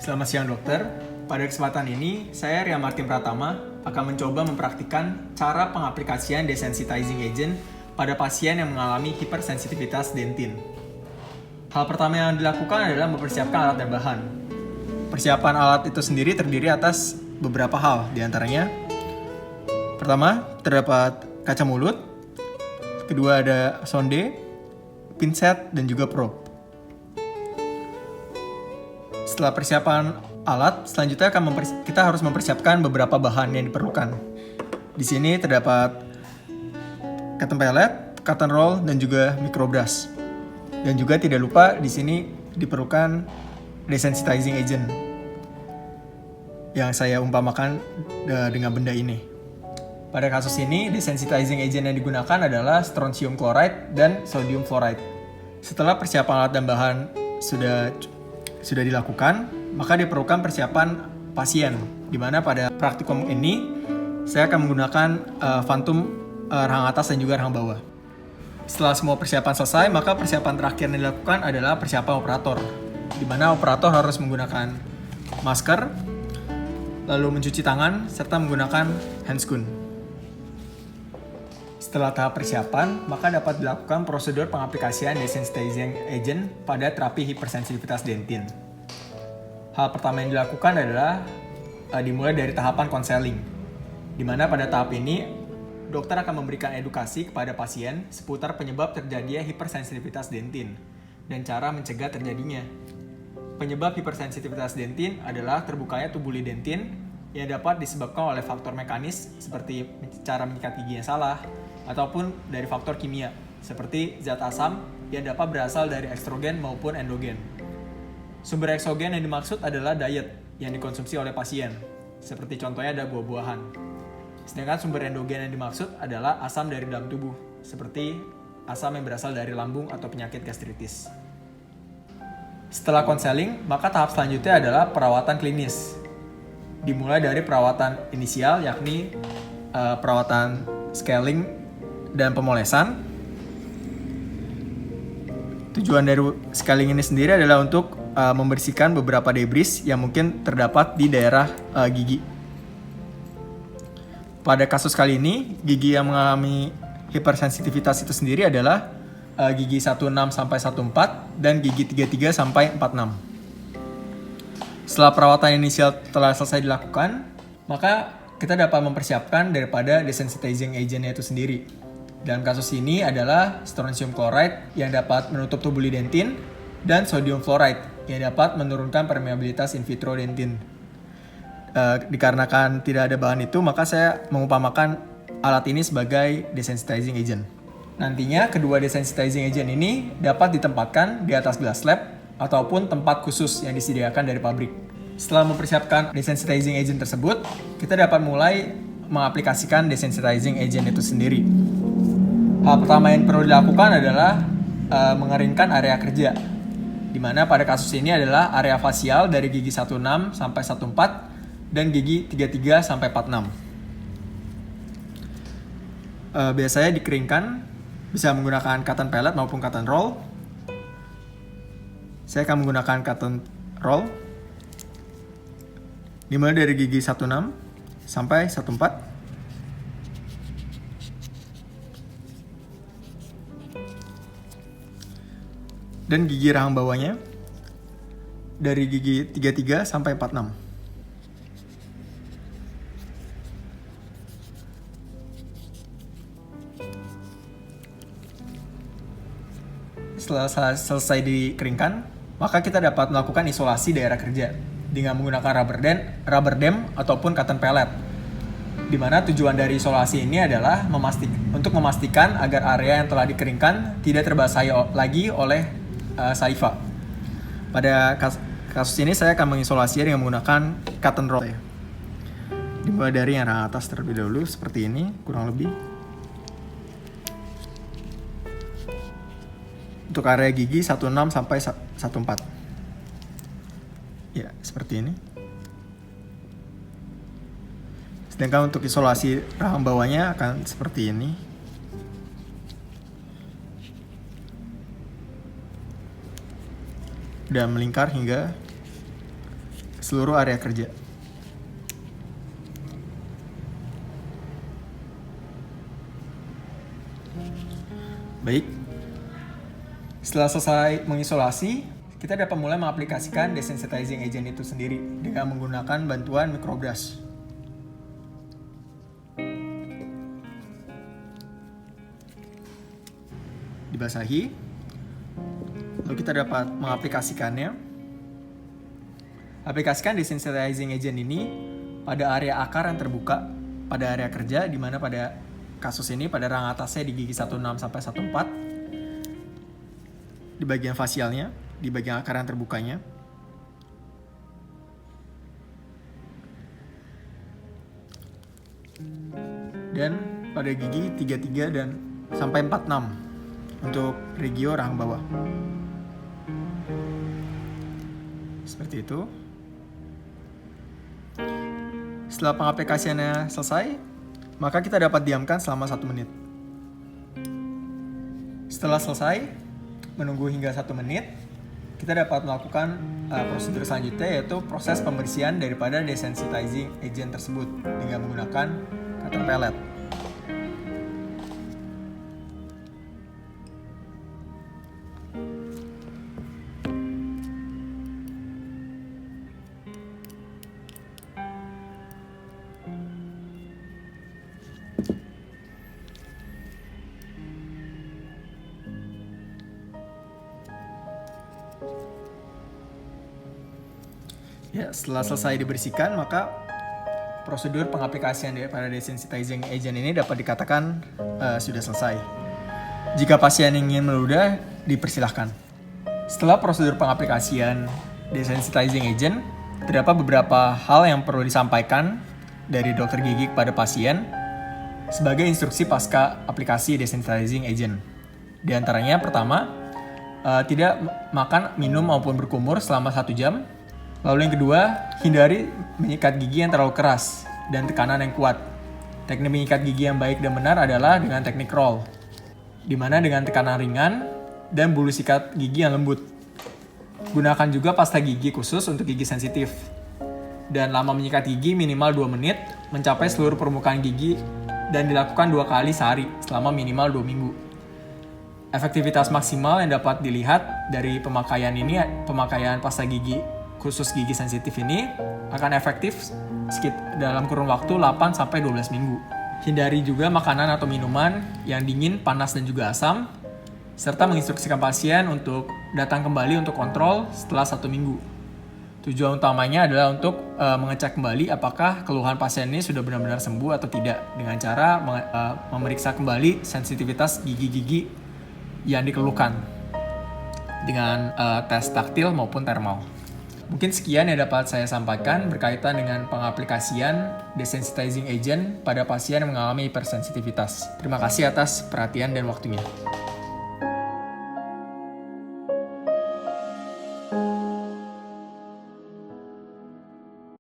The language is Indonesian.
Selamat siang dokter. Pada kesempatan ini, saya Ria Martin Pratama akan mencoba mempraktikkan cara pengaplikasian desensitizing agent pada pasien yang mengalami hipersensitivitas dentin. Hal pertama yang dilakukan adalah mempersiapkan alat dan bahan. Persiapan alat itu sendiri terdiri atas beberapa hal, diantaranya pertama, terdapat kaca mulut, kedua ada sonde, pinset, dan juga probe. Setelah persiapan alat, selanjutnya kita harus mempersiapkan beberapa bahan yang diperlukan. Di sini terdapat cotton pellet, cotton roll, dan juga microbrush. Dan juga tidak lupa di sini diperlukan desensitizing agent yang saya umpamakan dengan benda ini. Pada kasus ini, desensitizing agent yang digunakan adalah strontium chloride dan sodium fluoride. Setelah persiapan alat dan bahan sudah dilakukan, maka diperlukan persiapan pasien, di mana pada praktikum ini saya akan menggunakan fantum rahang atas dan juga rahang bawah. Setelah semua persiapan selesai, maka persiapan terakhir yang dilakukan adalah persiapan operator, di mana operator harus menggunakan masker, lalu mencuci tangan, serta menggunakan handscoon. Setelah tahap persiapan, maka dapat dilakukan prosedur pengaplikasian desensitizing agent pada terapi hipersensitivitas dentin. Hal pertama yang dilakukan adalah dimulai dari tahapan konseling, di mana pada tahap ini dokter akan memberikan edukasi kepada pasien seputar penyebab terjadinya hipersensitivitas dentin dan cara mencegah terjadinya. Penyebab hipersensitivitas dentin adalah terbukanya tubuli dentin yang dapat disebabkan oleh faktor mekanis seperti cara menyikat gigi yang salah, ataupun dari faktor kimia, seperti zat asam yang dapat berasal dari ekstrogen maupun endogen. Sumber eksogen yang dimaksud adalah diet yang dikonsumsi oleh pasien, seperti contohnya ada buah-buahan. Sedangkan sumber endogen yang dimaksud adalah asam dari dalam tubuh, seperti asam yang berasal dari lambung atau penyakit gastritis. Setelah konseling, maka tahap selanjutnya adalah perawatan klinis. Dimulai dari perawatan inisial, yakni perawatan scaling dan pemolesan. Tujuan dari scaling ini sendiri adalah untuk membersihkan beberapa debris yang mungkin terdapat di daerah gigi. Pada kasus kali ini, gigi yang mengalami hipersensitivitas itu sendiri adalah gigi 16 sampai 14 dan gigi 33 sampai 46. Setelah perawatan inisial telah selesai dilakukan, maka kita dapat mempersiapkan daripada desensitizing agent-nya itu sendiri. Dalam kasus ini adalah strontium chloride yang dapat menutup tubuli dentin dan sodium fluoride yang dapat menurunkan permeabilitas in vitro dentin. Dikarenakan tidak ada bahan itu, maka saya mengumpamakan alat ini sebagai desensitizing agent. Nantinya kedua desensitizing agent ini dapat ditempatkan di atas glass slab ataupun tempat khusus yang disediakan dari pabrik. Setelah mempersiapkan desensitizing agent tersebut, kita dapat mulai mengaplikasikan desensitizing agent itu sendiri. Hal pertama yang perlu dilakukan adalah mengeringkan area kerja, di mana pada kasus ini adalah area fasial dari gigi 16 sampai 14 dan gigi 33 sampai 46. Biasanya dikeringkan bisa menggunakan cotton pellet maupun cotton roll. Saya akan menggunakan cotton roll. Dimulai dari gigi 16 sampai 14. Dan gigi rahang bawahnya dari gigi 33 sampai 46. Setelah selesai dikeringkan, maka kita dapat melakukan isolasi daerah kerja dengan menggunakan rubber dam ataupun cotton pellet. Di mana tujuan dari isolasi ini adalah untuk memastikan agar area yang telah dikeringkan tidak terbasahi lagi oleh saliva. Pada kasus ini saya akan mengisolasi dengan menggunakan cotton roll. Dimulai dari yang arah atas terlebih dahulu seperti ini, kurang lebih. Untuk area gigi 16 sampai 14. Ya, seperti ini. Sedangkan untuk isolasi rahang bawahnya akan seperti ini. dan melingkar hingga ke seluruh area kerja. Baik, setelah selesai mengisolasi, kita dapat mulai mengaplikasikan desensitizing agent itu sendiri dengan menggunakan bantuan microbrush. Dibasahi, lalu kita dapat mengaplikasikannya. Aplikasikan desensitizing agent ini pada area akar yang terbuka pada area kerja, di mana pada kasus ini pada rang atasnya di gigi 16 sampai 14, di bagian fasialnya, di bagian akar yang terbukanya. Dan pada gigi 33 dan sampai 46 untuk regio rahang bawah. Seperti itu. Setelah pengaplikasiannya selesai, maka kita dapat diamkan selama 1 menit. Setelah selesai, menunggu hingga 1 menit, kita dapat melakukan prosedur selanjutnya, yaitu proses pembersihan daripada desensitizing agent tersebut dengan menggunakan cotton pellet. Ya, setelah selesai dibersihkan, maka prosedur pengaplikasian daripada desensitizing agent ini dapat dikatakan sudah selesai. Jika pasien ingin meludah, dipersilahkan. Setelah prosedur pengaplikasian desensitizing agent, terdapat beberapa hal yang perlu disampaikan dari dokter gigi kepada pasien sebagai instruksi pasca aplikasi desensitizing agent. Di antaranya, pertama, tidak makan, minum, maupun berkumur selama 1 jam. Lalu yang kedua, hindari menyikat gigi yang terlalu keras dan tekanan yang kuat. Teknik menyikat gigi yang baik dan benar adalah dengan teknik roll, di mana dengan tekanan ringan dan bulu sikat gigi yang lembut. Gunakan juga pasta gigi khusus untuk gigi sensitif. Dan lama menyikat gigi minimal 2 menit, mencapai seluruh permukaan gigi, dan dilakukan 2 kali sehari selama minimal 2 minggu. Efektivitas maksimal yang dapat dilihat dari pemakaian pasta gigi khusus gigi sensitif ini akan efektif dalam kurun waktu 8-12 minggu. Hindari juga makanan atau minuman yang dingin, panas, dan juga asam, serta menginstruksikan pasien untuk datang kembali untuk kontrol setelah 1 minggu. Tujuan utamanya adalah untuk mengecek kembali apakah keluhan pasien ini sudah benar-benar sembuh atau tidak, dengan cara memeriksa kembali sensitivitas gigi-gigi yang dikeluhkan dengan tes taktil maupun termal. Mungkin sekian yang dapat saya sampaikan berkaitan dengan pengaplikasian desensitizing agent pada pasien yang mengalami hipersensitivitas. Terima kasih atas perhatian dan waktunya.